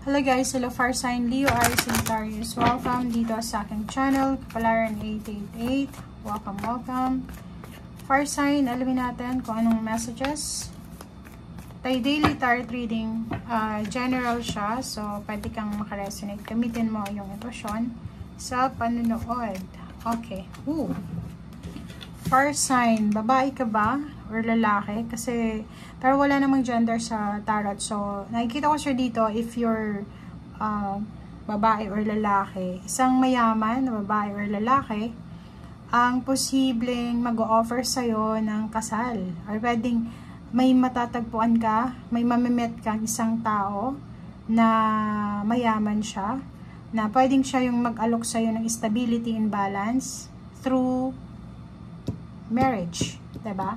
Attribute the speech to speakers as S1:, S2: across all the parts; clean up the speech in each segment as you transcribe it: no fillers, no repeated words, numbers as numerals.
S1: Hello guys, hello Fire Sign Leo, Aries, Sagittarius. Welcome dito sa aking channel, Kapalaran 888. Welcome. Fire Sign, alamin natin kung anong messages. Tayo daily tarot reading, general siya. So, pwede kang makaresonate. Gamitin mo yung intuition sa panunood. Okay. Fire Sign, babae ka ba? Or lalaki? Kasi, pero wala namang gender sa tarot. So, nakikita ko siya dito, if you're babae or lalaki, isang mayaman na babae or lalaki, ang posibleng mag-o-offer sa'yo ng kasal. Or pwedeng may matatagpuan ka, may mamimit kang isang tao na mayaman siya, na pwedeng siya yung mag-alok sa'yo ng stability and balance through marriage. Diba?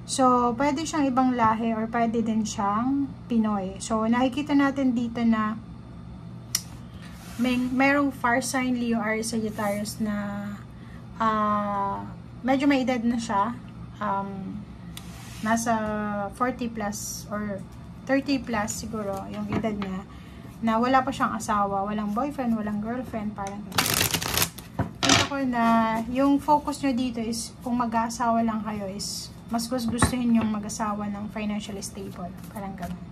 S1: So, pwede siyang ibang lahi or pwede din siyang Pinoy. So, nakikita natin dito na merong Fire Sign Leo, Aries, Sagittarius na medyo may edad na siya. Nasa 40 plus or 30 plus siguro yung edad niya, na wala pa siyang asawa, walang boyfriend, walang girlfriend, parang ganun. Kita ko na yung focus nyo dito is kung mag-aasawa lang kayo is mas gustuhin yung mag-asawa ng financially stable. Parang ganun.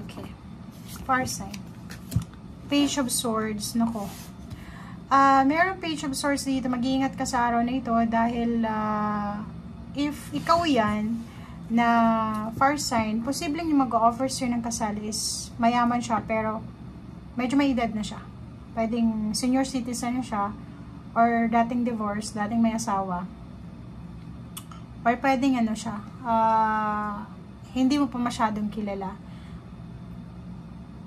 S1: Okay. Fire Sign. Page of Swords. Nako. Mayroong Page of Swords dito. Mag-iingat ka sa araw na ito dahil if ikaw yan na Fire Sign, posibleng yung mag-offer sa'yo ng kasal is mayaman siya pero medyo may edad na siya. Pwedeng senior citizen siya, or dating divorce, dating may asawa, or pwedeng ano siya, hindi mo pa masyadong kilala.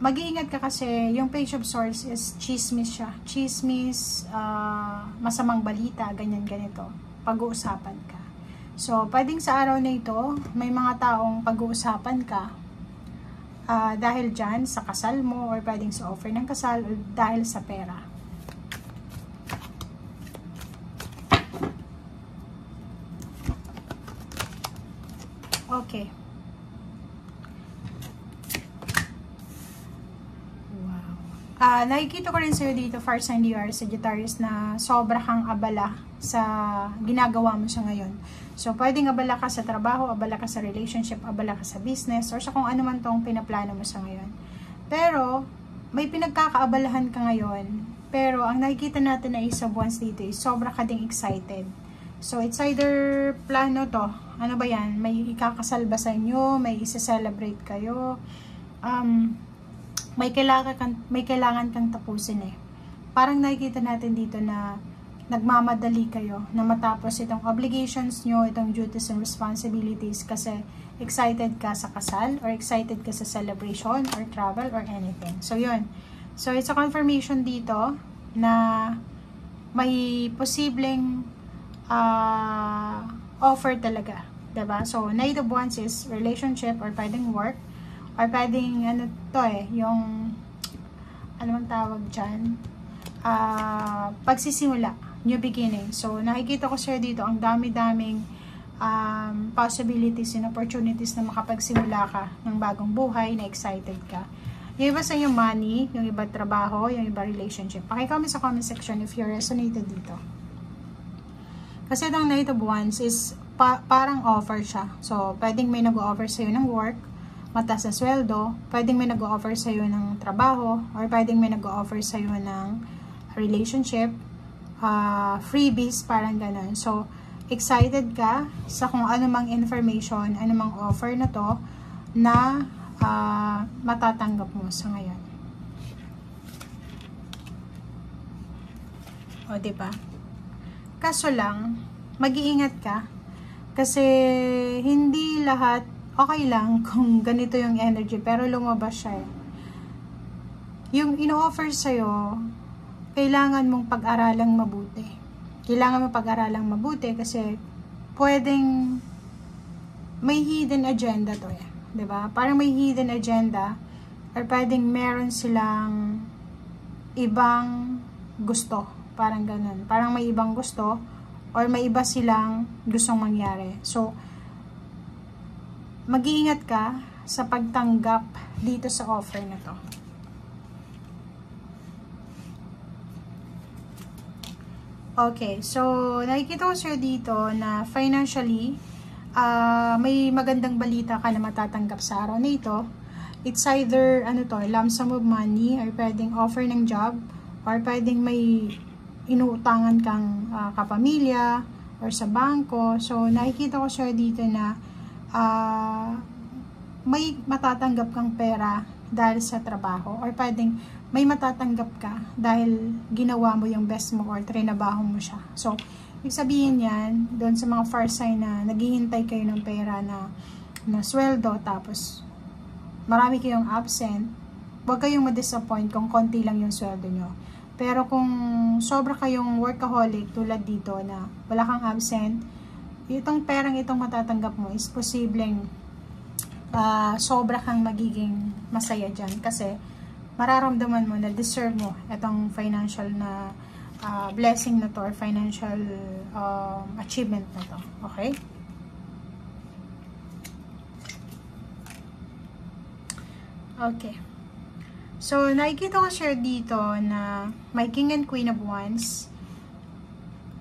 S1: Mag-iingat ka kasi yung Page of Swords is chismis siya. Chismis, masamang balita, ganyan-ganito. Pag-uusapan ka. So, pwedeng sa araw na ito, may mga taong pag-uusapan ka dahil dyan sa kasal mo, or pwedeng sa offer ng kasal, or dahil sa pera. Okay. Wow. Nakikita ko rin sa'yo dito, Fire Sign Leo, Sagittarius, na sobra kang abala sa ginagawa mo sa ngayon. So, pwedeng abala ka sa trabaho, abala ka sa relationship, abala ka sa business, or sa kung ano man tong pinaplano mo sa ngayon. Pero, may pinagkakaabalahan ka ngayon. Pero, ang nakikita natin na isa once dito is sobra ka ding excited. So, it's either plano to. Ano ba yan? May ikakasal ba sa inyo? May isa-celebrate kayo? May kailangan kang tapusin eh. Parang nakikita natin dito na nagmamadali kayo na matapos itong obligations nyo, itong duties and responsibilities kasi excited ka sa kasal or excited ka sa celebration or travel or anything. So, yun. So, it's a confirmation dito na may posibleng offer talaga. Diba? So, Knight of Wands is relationship or pwedeng work or pwedeng ano to yung ano man tawag dyan, pagsisimula. New beginning. So, nakikita ko sa'yo dito, ang dami-daming possibilities and opportunities na makapagsimula ka ng bagong buhay, na excited ka. Yung iba sa inyo money, yung iba trabaho, yung iba relationship. Pakicomment sa comment section if you resonated dito. Kasi itong Knight of Wands is parang offer siya. So, pwedeng may nag-o-offer sa'yo ng work, mataas na sweldo, pwedeng may nag-o-offer sa'yo ng trabaho, or pwedeng may nag-o-offer sa'yo ng relationship, freebies, parang ganun. So, excited ka sa kung anumang information, anumang offer na to na matatanggap mo sa ngayon. O, diba? Kaso lang, mag-iingat ka kasi hindi lahat okay lang kung ganito yung energy, pero lumabas siya. Yung ino-offer sa'yo, kailangan mong pag-aralang mabuti. Kailangan mong pag-aralang mabuti kasi pwedeng may hidden agenda to eh. 'Di ba? Parang may hidden agenda or pwedeng meron silang ibang gusto. Parang ganun. Parang may ibang gusto or may iba silang gustong mangyari. So, mag-iingat ka sa pagtanggap dito sa offer na to. Okay, so nakikita ko sir dito na financially, may magandang balita ka na matatanggap sa araw na ito. It's either, lump sum of money, or pwedeng offer ng job, or pwedeng may inuutangan kang kapamilya, or sa bangko. So, nakikita ko sir dito na may matatanggap kang pera dahil sa trabaho, or pwedeng may matatanggap ka dahil ginawa mo yung best mo or trinabaho mo siya. So, ibig sabihin yan, doon sa mga far sign na naghihintay kayo ng pera na sweldo, tapos marami kayong absent, huwag kayong ma-disappoint kung konti lang yung sweldo nyo. Pero kung sobra kayong workaholic tulad dito na wala kang absent, itong perang itong matatanggap mo is posibleng sobra kang magiging masaya dyan kasi mararamdaman mo na deserve mo itong financial na blessing na to or financial achievement na to. Okay? Okay. So, nakikita ko share dito na may King and Queen of Wands.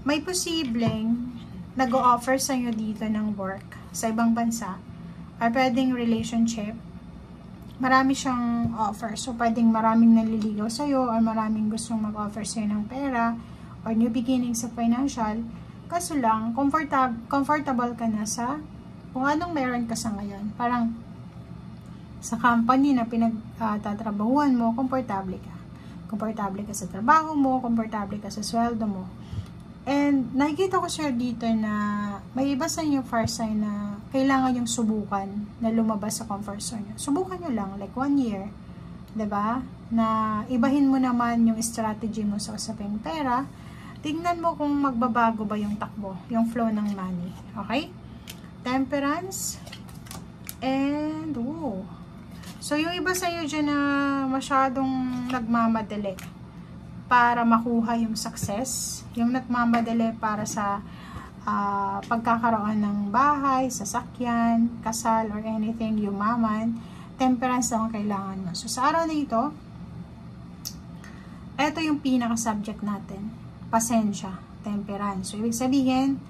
S1: May posibleng nag-o-offer sa inyo dito ng work sa ibang bansa or pwedeng relationship. Marami siyang offer. So, pwedeng maraming naliligaw sa'yo or maraming gustong mag-offer sa'yo ng pera or new beginning sa financial. Kaso lang, comfortable ka na sa kung anong meron ka sa ngayon. Parang sa company na pinagtatrabahuan mo, komportable ka. Komportable ka sa trabaho mo, komportable ka sa sweldo mo. And nakikita ko sir dito na may iba sa inyo far sign na kailangan yung subukan na lumabas sa comfort zone nyo. Subukan nyo lang, like 1 year. 'Di ba? Na ibahin mo naman yung strategy mo sa usaping pera. Tingnan mo kung magbabago ba yung takbo, yung flow ng money. Okay? Temperance. And, so, yung iba sa iyo dyan na masyadong nagmamadali para makuha yung success, yung nagmamadali para sa pagkakaroon ng bahay, sasakyan, kasal, or anything, yumaman, temperance lang ang kailangan mo. So, sa araw na ito, ito yung pinaka-subject natin, pasensya, temperance. So, ibig sabihin,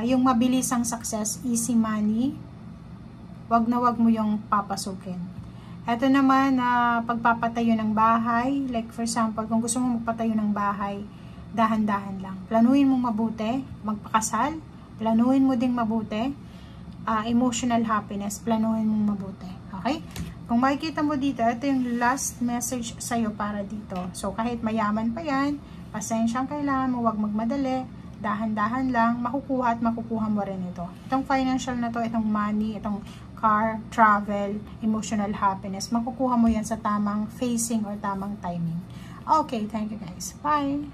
S1: yung mabilisang success, easy money, wag na wag mo yung papasukin. Ito naman na pagpapatayo ng bahay, like for example, kung gusto mo magpatayo ng bahay, dahan-dahan lang. Planuhin mo mabuti, magpakasal, planuhin mo ding mabuti, emotional happiness, planuhin mo mabuti. Okay? Kung makikita mo dito, ito yung last message sa'yo para dito. So, kahit mayaman pa yan, pasensyang kailangan mo, wag magmadali, dahan-dahan lang, makukuha at makukuha mo rin ito. Itong financial na to, itong money, itong car, travel, emotional happiness, makukuha mo yan sa tamang facing or tamang timing. Okay, thank you guys. Bye!